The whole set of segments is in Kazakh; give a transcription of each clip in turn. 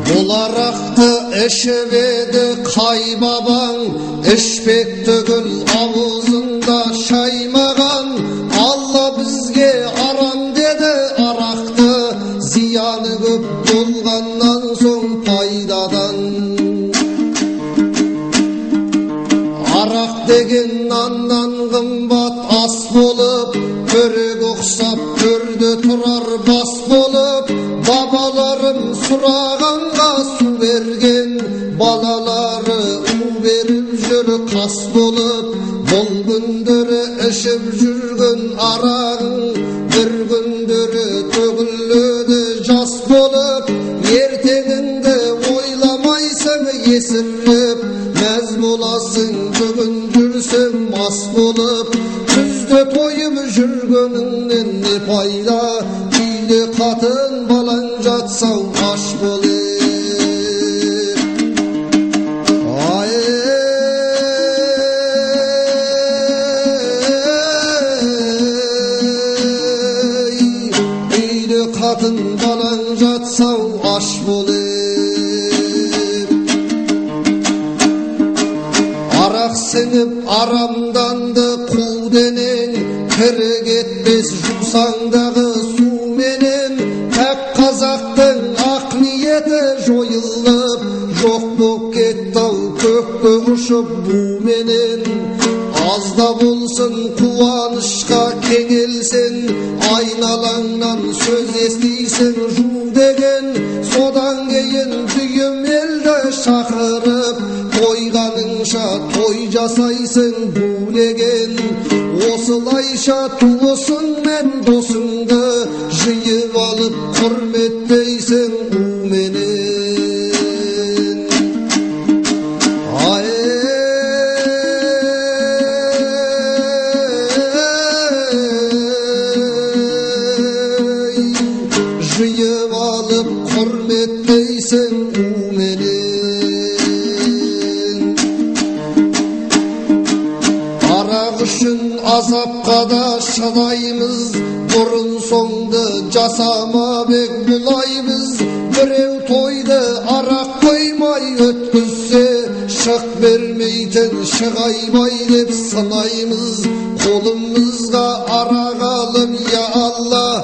Bularaktı eşevedi kaybaban, eşpek tögül avuzunda şaymağan. Allah bizge aram dedi araktı, ziyanı köp bulgandan soň paydadan. Arak degen nandan kımbat as bolup, körek oksap körde turar bas bolup. Babalarım suraganга su bergen, balaları u berip jür kas bolup. Bol gündörü eşip jürgün arağın, bir gündörü tögüllödü jas bolup. Erteğinde oylamaysın yesirip, mez bolasın bugün jürsen mas bolup. Küzde toyup jürgönünden ne payda, iyli katın balan jatsaň aş bolir. Iyli katın balan jatsaň aş bolir. Arak sinip aramdandı kul denen, kırık etmez jumsaňdagy su menen. Tek Kazaktın ak niyeti joyılıp, jok bok ketdi kökke uçup bu menen. Azda bolsun kuvanışka keňelsen, aynalangdan söz estiysen ju degen. Sodan keyin düýüm elde şakırıp, toýganyňça toy jasaysın bu degen. Osulayşa tuğusun men dosuňdy, jyýyp alyp hürmetleýsin u menen. Jyýyp alyp hürmetleýsin u menen. Arak üçün azapka da şadaýmyz, burun soňdy jasama bek bulaýmyz. Birew toýdy arak koýmay ötküzse, şyk bermeýten şygaýbay dep synaýmyz. Kolumyzga arak alyp ya Allah,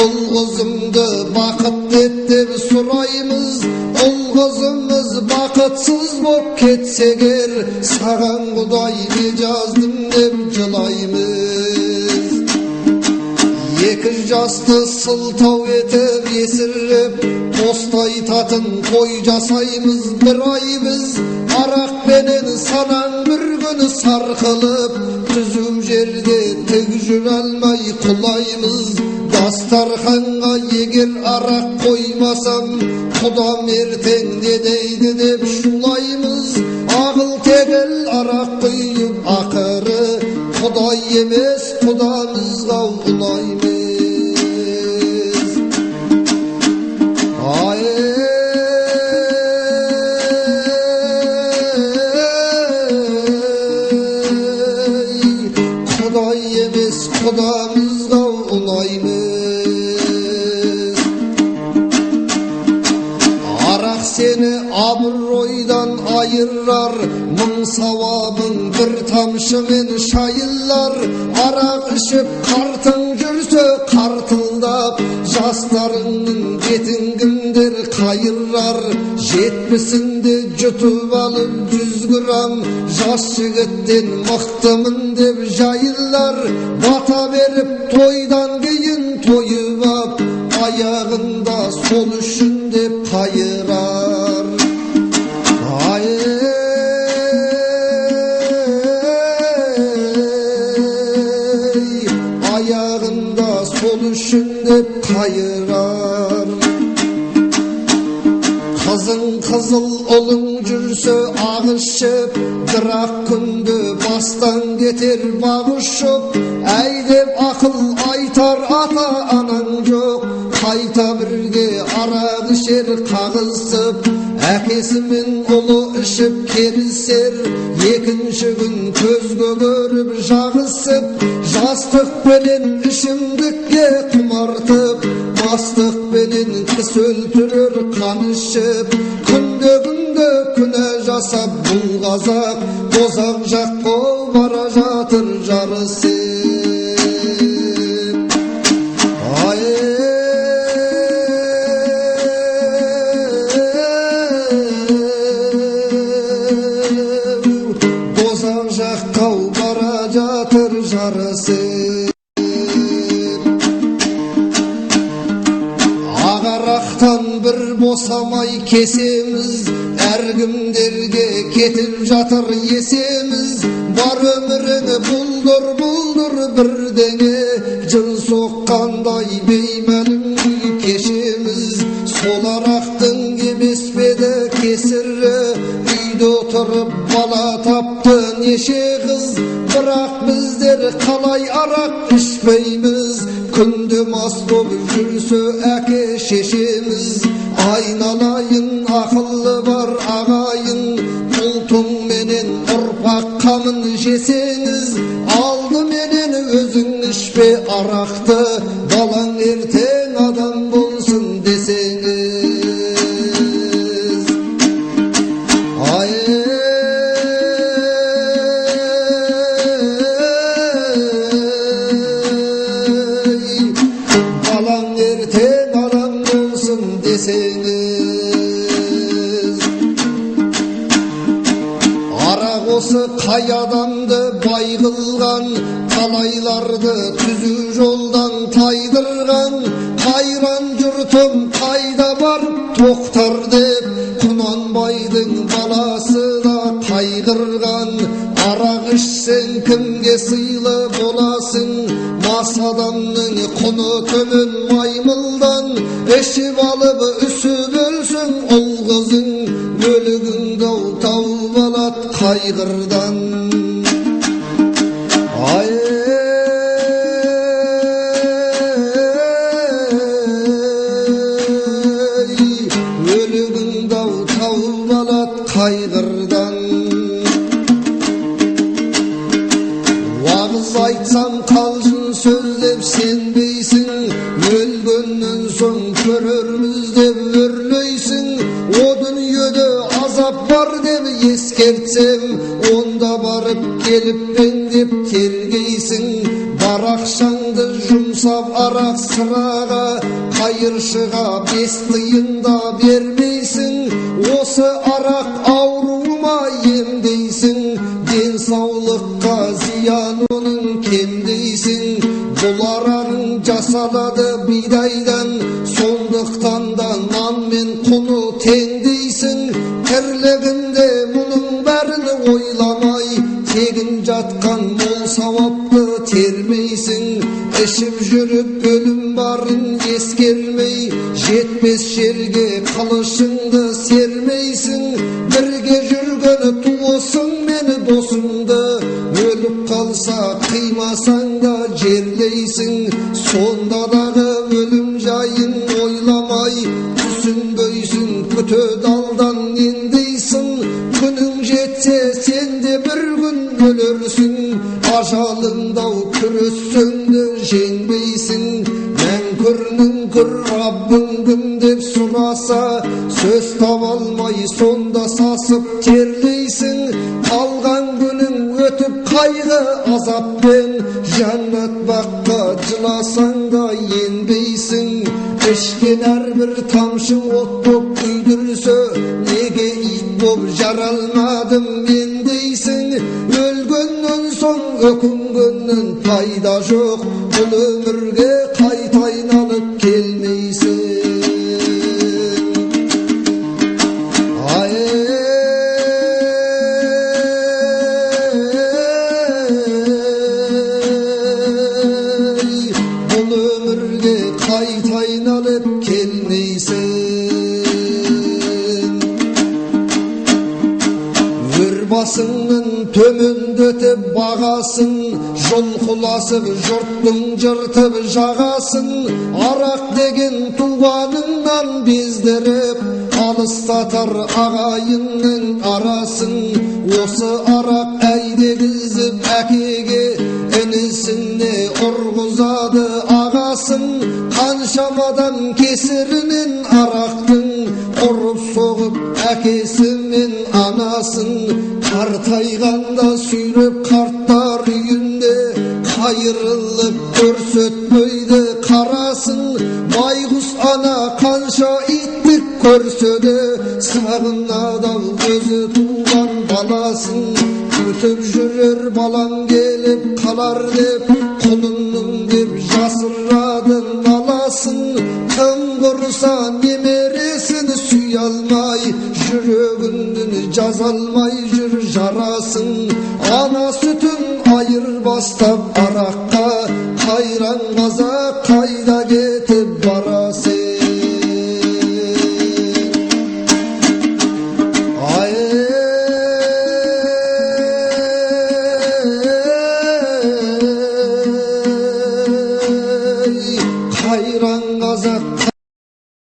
ol gızımdy bakyt et dep suraýmyz. Ol gızymyz bakytsyz bop ketseger, sagan Hudaý bejazdym dep jylaýmyz. Iki jasty sıltaw etip yesirip, postay tatın toy jasaýmyz bir ay biz. Arak menen sanan bir gün sarkılıp, tüzüm jerde tek jüralmay kulaýmyz. Dastarhanga eger arak koymasam, Hudam erteň dedeydi dep şulaýmyz. Agyl tegel arak koýup akyrı, Hudaý emes Hudamyzga ulaýmyz. Hudaý emes Hudamyzga ulaýmyz. Arak seni abroýdan ayırar, mıň sawabın bir tamşy men şaýyllar. Arak içip kartyň jürse kartyldap, jaslarynyň jetin kimdir kayırrar. 70'sinde jutup alyp 100 gram, jas jigitden mykdymyn dep jaýyllar. Bata berip toýdan keyin toýup ap, ayagynda sol üçün dep kayırar. Ayagynda sol üçün dep kayırar. Kızın kızıl olun jürse agışıp, dırak kündü bastan getir bagışıp. Eýdep akıl aytar ata anan jok, kayta birge arak içer kagılsyp. Äkesimin ulu içip keriser, ekinçi gün közgö görüp jagısyp. Jastyk bilen işimdikke kumartyp, Жастық бенен кіс өлтірер қан ішіп, күнде күнә жасап бұл қазақ тозақ жаққа бара жатыр жарысып. Тозақ жаққа бара жатыр жарысып. Ағарақтан бір босамай кесеміз, әркімдерге кетіп жатыр есеміз. Бар өміріңі бұлдыр бірдеңе, жын соққандай беймәлім кешеміз. Сол арақтың емес педі кесірі, үйде отырып бала тапты неше қыз. Бірақ біздер қалай арақ ішпейміз, күнде мас болып жүрсе әке шешеміз. Айналайын ақылы бар ағайын, ұлтың менен ұрпақ қамын жесеңіз. Алдыменен өзің ішпе арақты, балаң ертең адам болсын десеңіз. Балаң ертең адам болсын десеңіз. Арақ осы қай адамды бай қылған, талайларды түзу жолдан тайдырған. Қайран жұртым қайда бар тоқтар деп, Құнанбайдың баласы да қайғырған. Арақ ішсең кімге сыйлы боласың, мас адамның құны төмен маймылдан. Ішіп алып үсіп өлсін ұл қызың, өлігіңді тауып алат қайғырдан. Өлігіңді тауып алат қайғырдан. Уағыз айтсам қалжың сөздеп сенбейсің, өлгеннен соң көрерміз деп өрлейсің. О дүниеде азап бар деп ескертсем, онда барып келіп пен деп тергейсің. Бар ақшаңды жұмсап арақ сыраға, қайыршыға 5 тиын да бермейсің. Осы арақ ауруыма емдейсің, денсаулыққа зиян оның кемдейсің. Бұл арағың жасалады бидайдан, сондықтан да нан мен құны теңдейсің. Тірлігінде мұның бәрін ойламай, тегін жатқан мол сауапты термейсің. Ішіп жүріп өлім барын ескермей, жетпес жерге қылышыңды сермейсің. Бірге жүргені туысың мен досыңды, өліп қалса қимасаң да жерлейсің. Сонда дағы өлім жайын ойламай, түсінбейсің күтеді алдан ендейсің. Күнің жетсе сен де бір күн өлерсің, ажалыңдау күрессең де жеңбейсің. Мәңкүрнің күр Раббың кім деп сұраса, сөз таба алмай сонда сасып терлейсің. Қалған күнің өтіп қайғы азаппен, жәннат баққа жыласаң да енбейсің. Ішкен әрбір тамшың от боп күйдірсе, неге ит боп жаралмадым мен дейсің. Өлгеннен соң өкінгеннен пайда жоқ, бұл өмірге қайта айналып келмейсің. Бұл өмірге қайта айналып келмейсің. Басыңның төмендетіп бағасын, жұлқыласып жұрттың жыртып жағасын. Арақ деген туғаныңнан бездіріп, алыстатар ағайынның арасын. Осы арақ әйдегізіп әкеге, інісіне ұрғызады ағасын. Қан Kanşamadan kesirinin araktın Korup soğup әкесімен анасын Қартайғанда сүйреп қарттар үйінде Қайырылып көрсетпейді қарасын Байғұс ана қанша иттік көрсе де Сағынады өзі туған баласын Күтіп жүрер балам келіп қалар деп Құлынның деп жасырады баласын Тым құрса немересін сүй алмай Жүрегінің жаза алмай жүр жарасын Ана сүтін айырбастап араққа Қайран қазақ қайда кетіп барасың Қайран қазақ